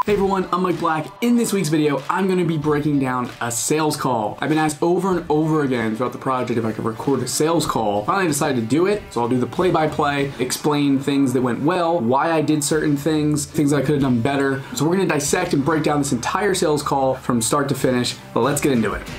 Hey everyone, I'm Mike Black. In this week's video, I'm going to be breaking down a sales call. I've been asked over and over again throughout the project if I could record a sales call. Finally decided to do it, so I'll do the play-by-play, explain things that went well, why I did certain things that I could have done better. So we're going to dissect and break down this entire sales call from start to finish, but let's get into it.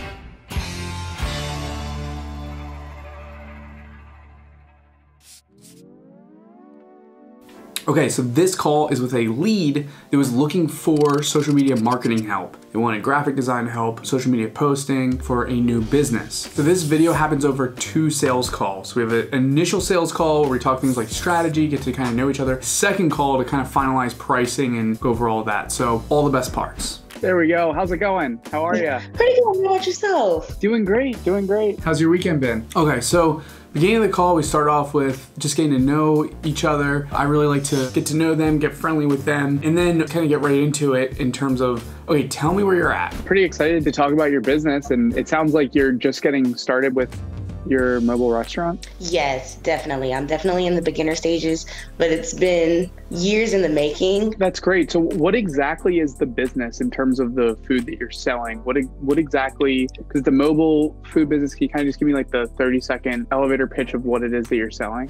Okay, so this call is with a lead that was looking for social media marketing help. They wanted graphic design help, social media posting for a new business. So this video happens over 2 sales calls. We have an initial sales call where we talk things like strategy, get to kind of know each other. Second call to kind of finalize pricing and go over all of that. So all the best parts. There we go. How's it going? How are you? Pretty good. How about yourself? Doing great, doing great. How's your weekend been? Okay, so beginning of the call, we start off with just getting to know each other. I really like to get to know them, get friendly with them, and then kind of get right into it in terms of, okay, tell me where you're at. Pretty excited to talk about your business, and it sounds like you're just getting started with your mobile restaurant? Yes, definitely. I'm definitely in the beginner stages, but it's been years in the making. That's great. So what exactly is the business in terms of the food that you're selling? What exactly, because the mobile food business, can you kind of just give me like the 30-second elevator pitch of what it is that you're selling?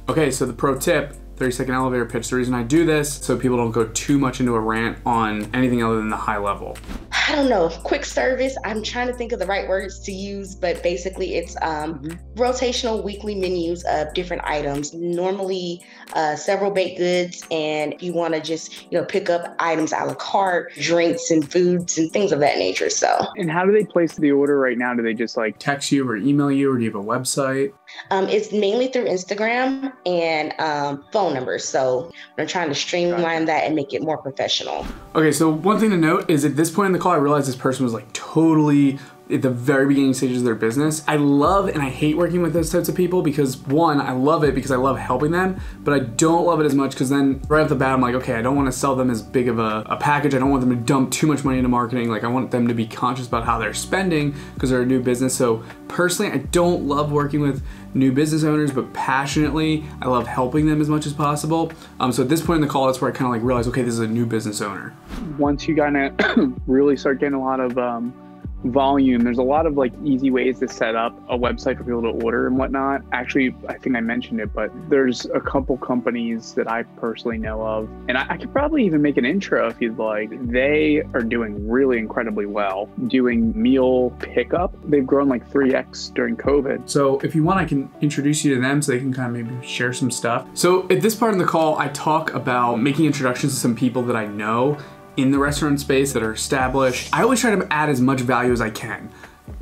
Okay, so the pro tip, 30-second elevator pitch. The reason I do this so people don't go too much into a rant on anything other than the high level. I don't know, quick service. I'm trying to think of the right words to use, but basically it's rotational weekly menus of different items, normally several baked goods. And if you want to just, pick up items a la carte, drinks and foods and things of that nature. So. And how do they place the order right now? Do they just like text you or email you, or do you have a website? It's mainly through Instagram and phone numbers. So I'm trying to streamline that and make it more professional. Okay, so one thing to note is at this point in the call, I realized this person was like totally at the very beginning stages of their business. I love and I hate working with those types of people because one, I love it because I love helping them, but I don't love it as much because then right off the bat, I'm like, okay, I don't want to sell them as big of a package. I don't want them to dump too much money into marketing. Like I want them to be conscious about how they're spending because they're a new business. So personally, I don't love working with new business owners, but passionately, I love helping them as much as possible. So at this point in the call, that's where I kind of like realized, okay, this is a new business owner. Once you kind of really start getting a lot of volume, there's a lot of like easy ways to set up a website for people to order and whatnot. Actually, I think I mentioned it, but there's a couple companies that I personally know of, and I could probably even make an intro if you'd like. They are doing really incredibly well doing meal pickup. They've grown like 3x during COVID. So if you want, I can introduce you to them so they can kind of maybe share some stuff. So at this part in the call, I talk about making introductions to some people that I know in the restaurant space that are established. I always try to add as much value as I can.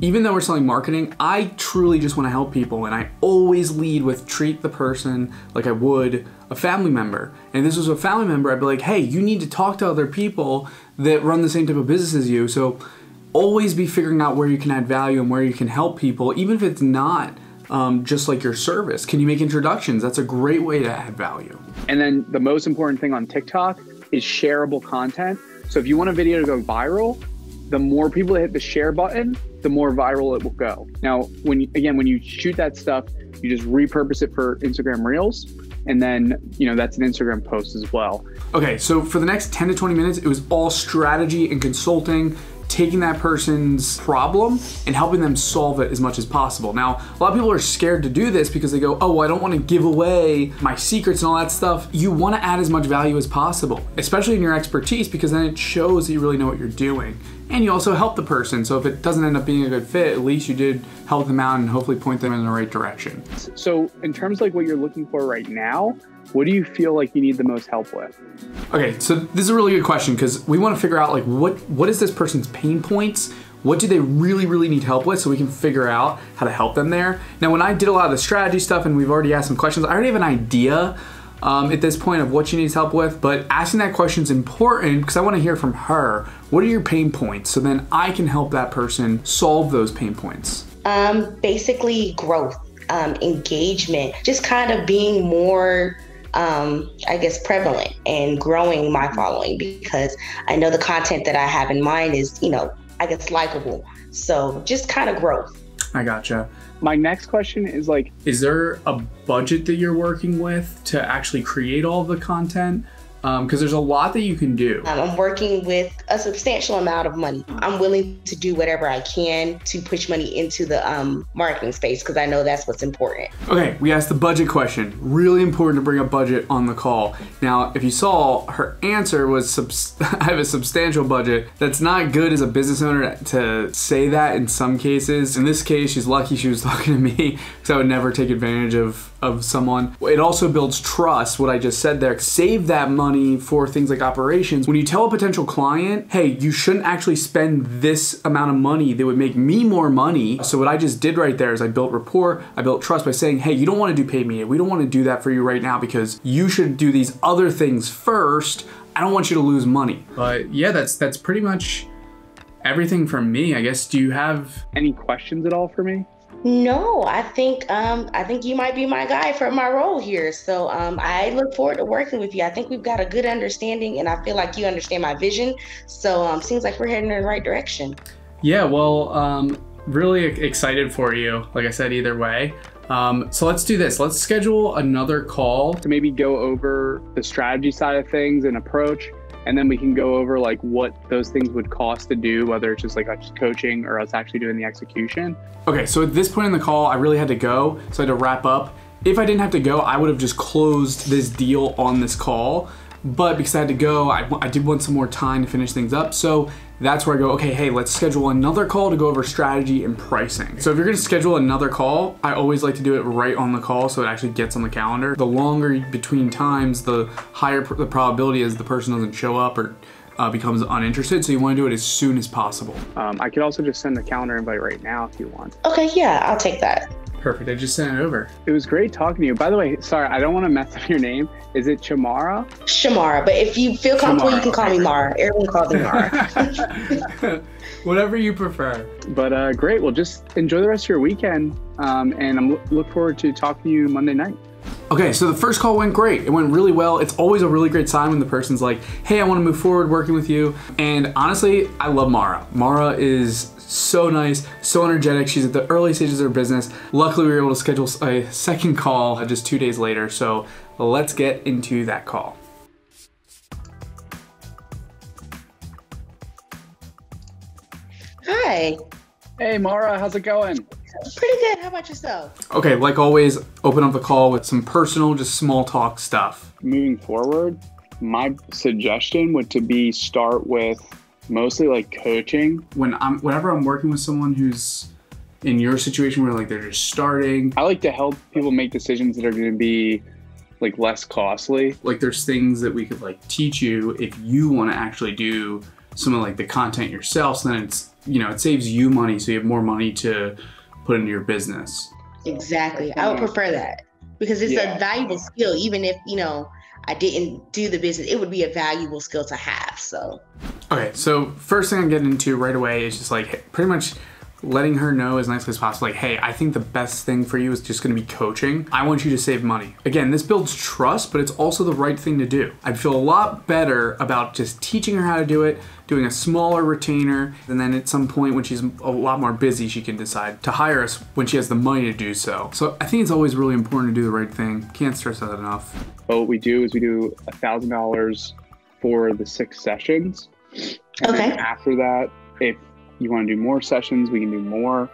Even though we're selling marketing, I truly just want to help people, and I always lead with treat the person like I would a family member. And if this was a family member, I'd be like, hey, you need to talk to other people that run the same type of business as you. So always be figuring out where you can add value and where you can help people, even if it's not just like your service. Can you make introductions? That's a great way to add value. And then the most important thing on TikTok is shareable content. So if you want a video to go viral, the more people that hit the share button, the more viral it will go. Now, when you shoot that stuff, you just repurpose it for Instagram Reels, and then, that's an Instagram post as well. Okay, so for the next 10 to 20 minutes, it was all strategy and consulting, taking that person's problem and helping them solve it as much as possible. Now, a lot of people are scared to do this because they go, oh, I don't want to give away my secrets and all that stuff. You want to add as much value as possible, especially in your expertise, because then it shows that you really know what you're doing. And you also help the person. So if it doesn't end up being a good fit, at least you did help them out and hopefully point them in the right direction. So in terms of like what you're looking for right now, what do you feel like you need the most help with? Okay, so this is a really good question because we want to figure out like what is this person's pain points? What do they really, really need help with so we can figure out how to help them there? Now, when I did a lot of the strategy stuff and we've already asked some questions, I already have an idea at this point of what she needs help with, but asking that question is important because I want to hear from her. What are your pain points? So then I can help that person solve those pain points. Basically growth, engagement, just kind of being more prevalent and growing my following, because I know the content that I have in mind is, likable. So just kind of growth. I gotcha. My next question is like, is there a budget that you're working with to actually create all of the content? because there's a lot that you can do. I'm working with a substantial amount of money. I'm willing to do whatever I can to push money into the marketing space because I know that's what's important. Okay, we asked the budget question. Really important to bring up budget on the call. Now, if you saw, her answer was I have a substantial budget. That's not good as a business owner to say that in some cases. In this case, she's lucky she was talking to me because I would never take advantage of someone. It also builds trust, what I just said there. Save that money for things like operations. When you tell a potential client, hey, you shouldn't actually spend this amount of money that would make me more money. So what I just did right there is I built rapport, I built trust by saying, hey, you don't want to do paid media. We don't want to do that for you right now because you should do these other things first. I don't want you to lose money. But yeah, that's pretty much everything from me. I guess, do you have any questions at all for me? No, I think you might be my guy for my role here. So I look forward to working with you. I think we've got a good understanding and I feel like you understand my vision. So seems like we're heading in the right direction. Yeah, well, really excited for you. Like I said, either way. So let's do this. Let's schedule another call to maybe go over the strategy side of things and approach. And then we can go over like what those things would cost to do, whether it's just like us coaching or us actually doing the execution. Okay, so at this point in the call, I really had to go, so I had to wrap up. If I didn't have to go, I would have just closed this deal on this call. But because I had to go, I did want some more time to finish things up. So that's where I go, okay, hey, let's schedule another call to go over strategy and pricing. So if you're gonna schedule another call, I always like to do it right on the call so it actually gets on the calendar. The longer between times, the higher the probability is the person doesn't show up or becomes uninterested. So you wanna do it as soon as possible. I could also just send the calendar invite right now if you want. Okay, yeah, I'll take that. Perfect, I just sent it over. It was great talking to you. By the way, sorry, I don't want to mess up your name. Is it Shamara? Shamara, but if you feel comfortable, you can call me Mara. Everyone calls me Mara. Whatever you prefer. But great, well, just enjoy the rest of your weekend. And I'm look forward to talking to you Monday night. Okay, so the first call went great. It went really well. It's always a really great sign when the person's like, hey, I want to move forward working with you. And honestly, I love Mara. Mara is so nice, so energetic. She's at the early stages of her business. Luckily, we were able to schedule a second call just 2 days later. So let's get into that call. Hi. Hey, Mara, how's it going? Pretty good. How about yourself? Okay, like always, open up the call with some personal, just small talk stuff. Moving forward, my suggestion would to be start with mostly like coaching. Whenever I'm working with someone who's in your situation where like they're just starting, I like to help people make decisions that are going to be like less costly. Like there's things that we could like teach you if you want to actually do some of like the content yourself. So then it's, you know, it saves you money, so you have more money to put into your business. Exactly. I would prefer that because it's a valuable skill. Even if, you know, I didn't do the business, it would be a valuable skill to have. So. Okay, so first thing I'm getting into right away is just like pretty much letting her know as nicely as possible, like, hey, I think the best thing for you is just gonna be coaching. I want you to save money. Again, this builds trust, but it's also the right thing to do. I'd feel a lot better about just teaching her how to do it, doing a smaller retainer, and then at some point when she's a lot more busy, she can decide to hire us when she has the money to do so. So I think it's always really important to do the right thing. Can't stress that enough. But what we do is we do $1,000 for the 6 sessions. And then after that, if you want to do more sessions, we can do more.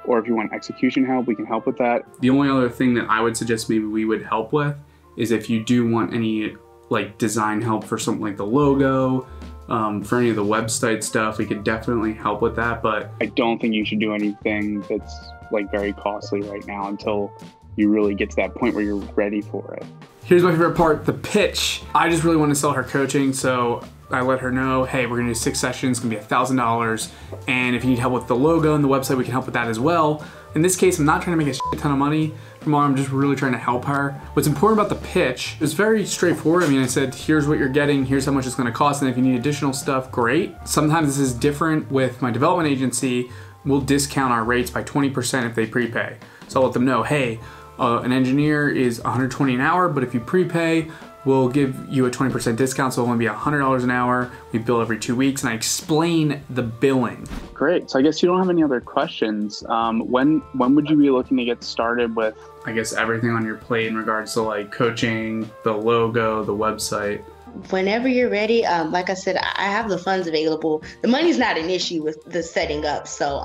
Or if you want execution help, we can help with that. The only other thing that I would suggest maybe we would help with is if you do want any like design help for something like the logo, for any of the website stuff, we could definitely help with that. But I don't think you should do anything that's like very costly right now until you really get to that point where you're ready for it. Here's my favorite part, the pitch. I just really want to sell her coaching, so I let her know, hey, we're gonna do 6 sessions, it's gonna be $1,000. And if you need help with the logo and the website, we can help with that as well. In this case, I'm not trying to make a shit ton of money from her, I'm just really trying to help her. What's important about the pitch is very straightforward. I mean, I said, here's what you're getting, here's how much it's gonna cost, and if you need additional stuff, great. Sometimes this is different with my development agency. We'll discount our rates by 20% if they prepay. So I'll let them know, hey, an engineer is $120 an hour, but if you prepay, we'll give you a 20% discount, so it'll only be $100 an hour. We bill every 2 weeks, and I explain the billing. Great. So I guess you don't have any other questions. When would you be looking to get started with? I guess everything on your plate in regards to like coaching, the logo, the website. Whenever you're ready, like I said, I have the funds available. The money's not an issue with the setting up. So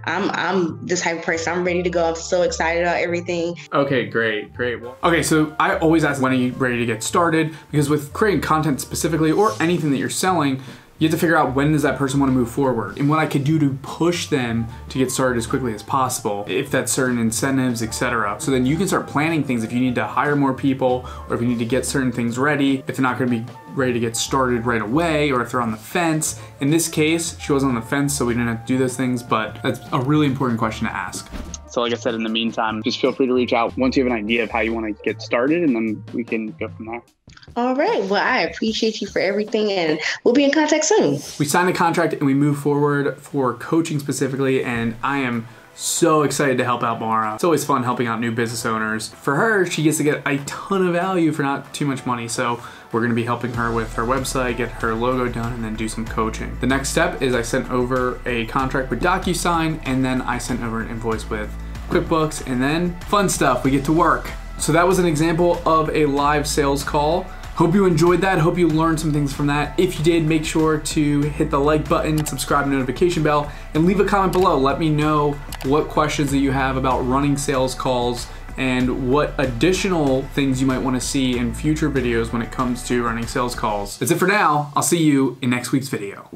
I'm this type of person. I'm ready to go. I'm so excited about everything. Okay, great. Well, okay, so I always ask, when are you ready to get started? Because with creating content specifically, or anything that you're selling, you have to figure out, when does that person want to move forward and what I could do to push them to get started as quickly as possible, if that's certain incentives, etc. So then you can start planning things if you need to hire more people, or if you need to get certain things ready, if they're not going to be ready to get started right away, or if they're on the fence. In this case, she wasn't on the fence, so we didn't have to do those things, but that's a really important question to ask. So like I said, in the meantime, just feel free to reach out once you have an idea of how you want to get started, and then we can go from there. All right. Well, I appreciate you for everything, and we'll be in contact soon. We signed a contract and we move forward for coaching specifically, and I am so excited to help out Mara. It's always fun helping out new business owners. For her, she gets to get a ton of value for not too much money. So we're gonna be helping her with her website, get her logo done, and then do some coaching. The next step is I sent over a contract with DocuSign, and then I sent over an invoice with QuickBooks, and then fun stuff, we get to work. So that was an example of a live sales call. Hope you enjoyed that. Hope you learned some things from that. If you did, make sure to hit the like button, subscribe, notification bell, and leave a comment below. Let me know what questions that you have about running sales calls and what additional things you might want to see in future videos when it comes to running sales calls. That's it for now. I'll see you in next week's video.